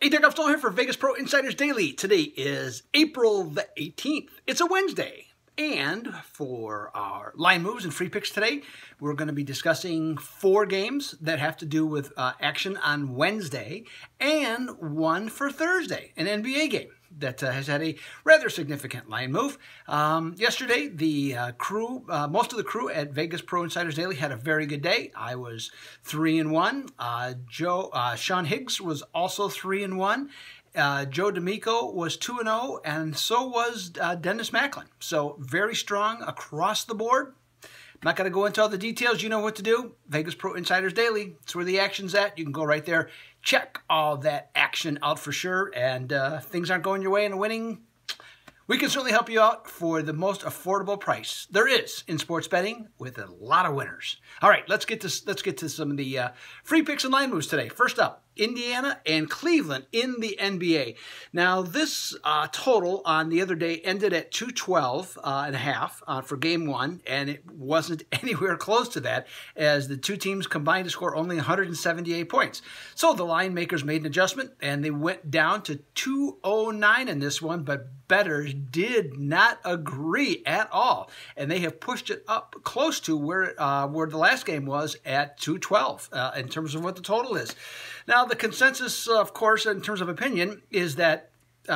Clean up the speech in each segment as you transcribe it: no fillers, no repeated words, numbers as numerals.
Hey, Doug Upstone here for Vegas Pro Insiders Daily. Today is April the 18th. It's a Wednesday. And for our line moves and free picks today, we're going to be discussing 4 games that have to do with action on Wednesday and one for Thursday, an NBA game that has had a rather significant line move. Yesterday, the most of the crew at Vegas Pro Insiders Daily had a very good day. I was 3-1. Sean Higgs was also 3-1. Joe D'Amico was 2-0, and so was Dennis Macklin. So very strong across the board. I'm not going to go into all the details. You know what to do. Vegas Pro Insiders Daily. It's where the action's at. You can go right there. Check all that action out for sure. And things aren't going your way in winning, we can certainly help you out for the most affordable price there is in sports betting with a lot of winners. All right, let's get to some of the free picks and line moves today. First up, Indiana and Cleveland in the NBA. Now, this total on the other day ended at 212.5 for Game 1, and it wasn't anywhere close to that as the two teams combined to score only 178 points. So the line makers made an adjustment, and they went down to 209 in this one, but bettors did not agree at all, and they have pushed it up close to where the last game was at 212 in terms of what the total is. Now, the consensus, of course, in terms of opinion, is that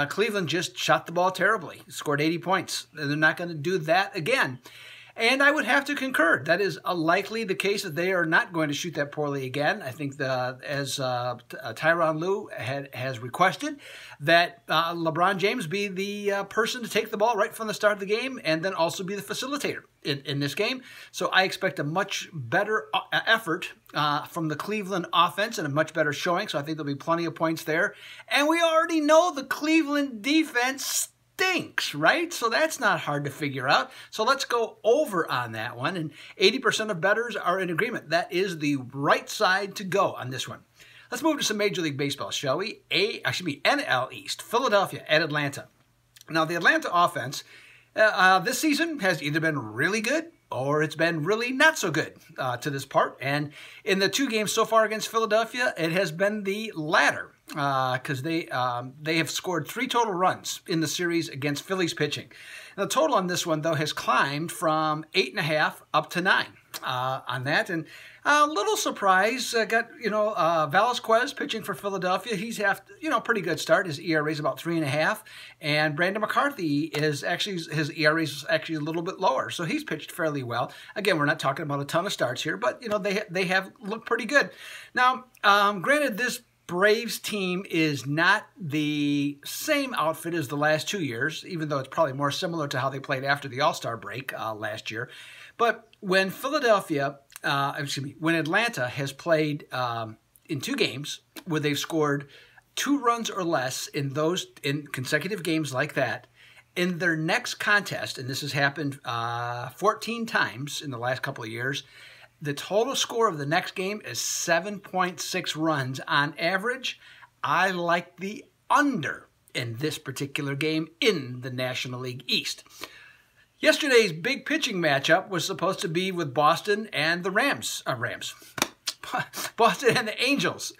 Cleveland just shot the ball terribly, scored 80 points. They're not going to do that again. And I would have to concur. That is likely the case that they are not going to shoot that poorly again. I think as Tyronn Lue has requested, that LeBron James be the person to take the ball right from the start of the game and then also be the facilitator in this game. So I expect a much better effort from the Cleveland offense and a much better showing. So I think there'll be plenty of points there. And we already know the Cleveland defense stinks, right? So that's not hard to figure out. So let's go over on that one. And 80% of bettors are in agreement. That is the right side to go on this one. Let's move to some Major League Baseball, shall we? NL East, Philadelphia at Atlanta. Now, the Atlanta offense this season has either been really good or it's been really not so good to this part. And in the 2 games so far against Philadelphia, it has been the latter because they have scored 3 total runs in the series against Phillies pitching. Now, the total on this one, though, has climbed from 8.5 up to 9 on that. And a little surprise, got, Velasquez pitching for Philadelphia. He's pretty good start. His ERA is about 3.5. And Brandon McCarthy his ERA is actually a little bit lower. So he's pitched fairly well. Again, we're not talking about a ton of starts here, but, they have looked pretty good. Now, granted, this Braves team is not the same outfit as the last 2 years, even though it's probably more similar to how they played after the All-Star break last year. But when when Atlanta has played in 2 games where they've scored 2 runs or less in consecutive games like that, in their next contest, and this has happened 14 times in the last couple of years, the total score of the next game is 7.6 runs on average. I like the under in this particular game in the National League East. Yesterday's big pitching matchup was supposed to be with Boston and the Boston and the Angels.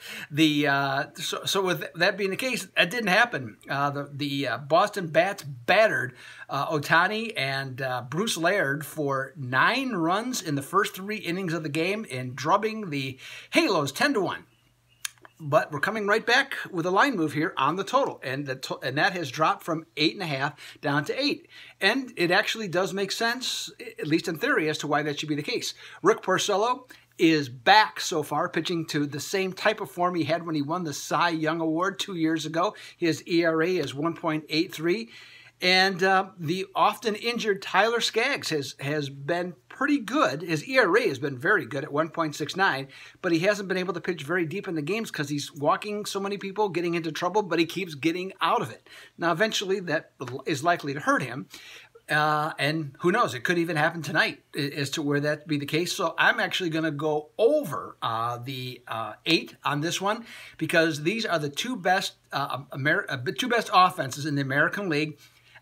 So with that being the case, that didn't happen. The Boston Bats battered Ohtani and Bruce Laird for 9 runs in the first 3 innings of the game and drubbing the Halos 10-1. But we're coming right back with a line move here on the total, and that has dropped from 8.5 down to 8. And it actually does make sense, at least in theory, as to why that should be the case. Rick Porcello is back so far, pitching to the same type of form he had when he won the Cy Young Award 2 years ago. His ERA is 1.83. And the often injured Tyler Skaggs has been pretty good. His ERA has been very good at 1.69, but he hasn't been able to pitch very deep in the games because he's walking so many people, getting into trouble, but he keeps getting out of it. Now, eventually, that is likely to hurt him. And who knows, it could even happen tonight as to where that be the case. So I'm actually going to go over the 8 on this one because these are the two best offenses in the American League.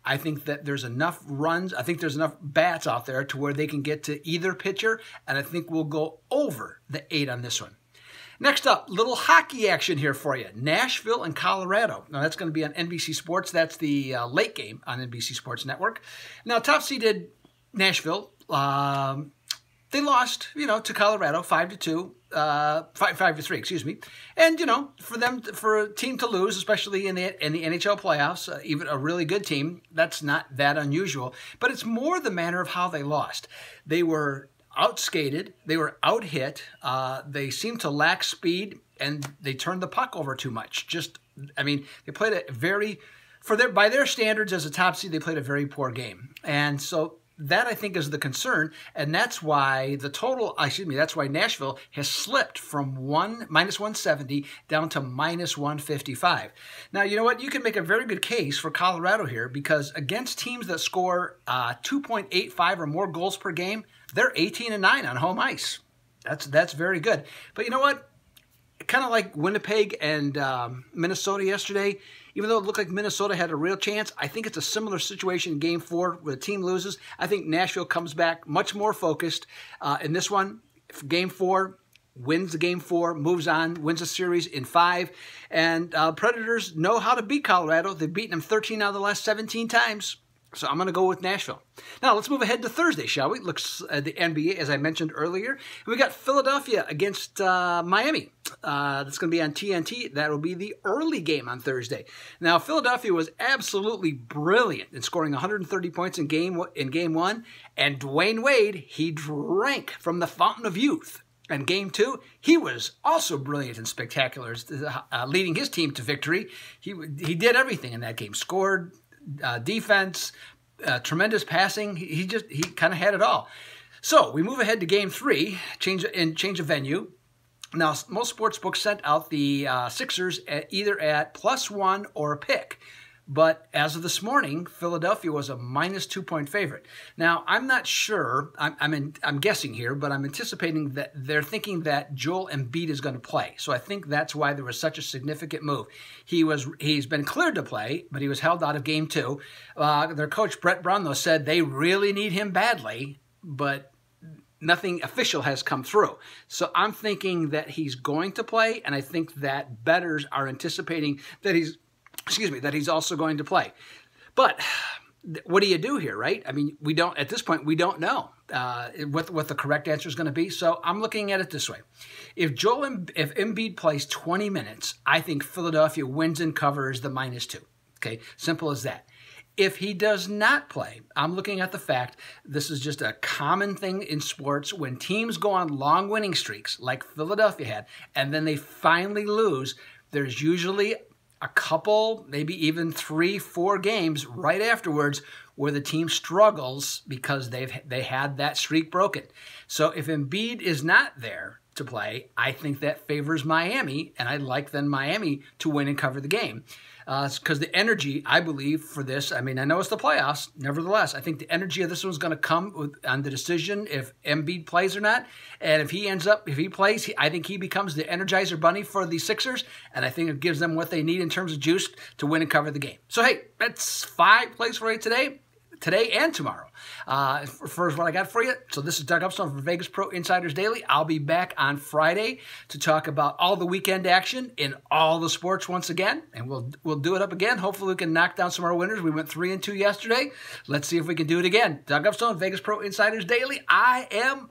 I think that there's enough runs. I think there's enough bats out there to where they can get to either pitcher, and I think we'll go over the 8 on this one. Next up, little hockey action here for you. Nashville and Colorado. Now, that's going to be on NBC Sports. That's the late game on NBC Sports Network. Now, top-seeded Nashville, they lost, to Colorado 5-2, 5-3, excuse me. And for a team to lose, especially in the NHL playoffs, even a really good team, that's not that unusual. But it's more the manner of how they lost. They were outskated, they were out-hit, they seemed to lack speed, and they turned the puck over too much. They played a very, by their standards as a top seed, they played a very poor game. And so that, I think, is the concern, and that's why that's why Nashville has slipped from minus 170 down to minus 155. Now, you know what? You can make a very good case for Colorado here, because against teams that score 2.85 or more goals per game, they're 18-9 on home ice. That's very good. But you know what? Kind of like Winnipeg and Minnesota yesterday, even though it looked like Minnesota had a real chance, I think it's a similar situation in Game 4 where the team loses. I think Nashville comes back much more focused in this one. Game 4, wins the Game 4, moves on, wins the series in 5. And Predators know how to beat Colorado. They've beaten them 13 out of the last 17 times. So I'm going to go with Nashville. Now, let's move ahead to Thursday, shall we? Looks at the NBA, as I mentioned earlier. We got Philadelphia against Miami. That's going to be on TNT. That will be the early game on Thursday. Now, Philadelphia was absolutely brilliant in scoring 130 points in Game 1. And Dwayne Wade, he drank from the fountain of youth. And Game 2, he was also brilliant and spectacular, leading his team to victory. He did everything in that game. Scored, defense, tremendous passing. He kind of had it all. So we move ahead to Game 3, change of venue. Now, most sports books sent out the Sixers either at +1 or a pick. But as of this morning, Philadelphia was a minus 2-point favorite. Now, I'm not sure. I'm guessing here, but I'm anticipating that they're thinking that Joel Embiid is going to play. So I think that's why there was such a significant move. He's been cleared to play, but he was held out of Game 2. Their coach Brett Brown, though, said they really need him badly, but nothing official has come through. So I'm thinking that he's going to play, and I think that bettors are anticipating that he's also going to play. But what do you do here, right? I mean, at this point, we don't know what the correct answer is going to be. So I'm looking at it this way. If Embiid plays 20 minutes, I think Philadelphia wins and covers the -2. Okay, simple as that. If he does not play, I'm looking at the fact this is just a common thing in sports. When teams go on long winning streaks, like Philadelphia had, and then they finally lose, there's usually a couple, maybe even 3-4 games right afterwards where the team struggles because they had that streak broken. So if Embiid is not there to play, I think that favors Miami, and I'd like then Miami to win and cover the game. Because the energy, I believe, for this, I know it's the playoffs, nevertheless, I think the energy of this one's going to come on the decision if Embiid plays or not. And if he plays, I think he becomes the Energizer Bunny for the Sixers, and I think it gives them what they need in terms of juice to win and cover the game. So, hey, that's 5 plays for you today and tomorrow. First, what I got for you. So this is Doug Upstone from Vegas Pro Insiders Daily. I'll be back on Friday to talk about all the weekend action in all the sports once again, and we'll do it up again. Hopefully, we can knock down some of our winners. We went 3-2 yesterday. Let's see if we can do it again. Doug Upstone, Vegas Pro Insiders Daily. I am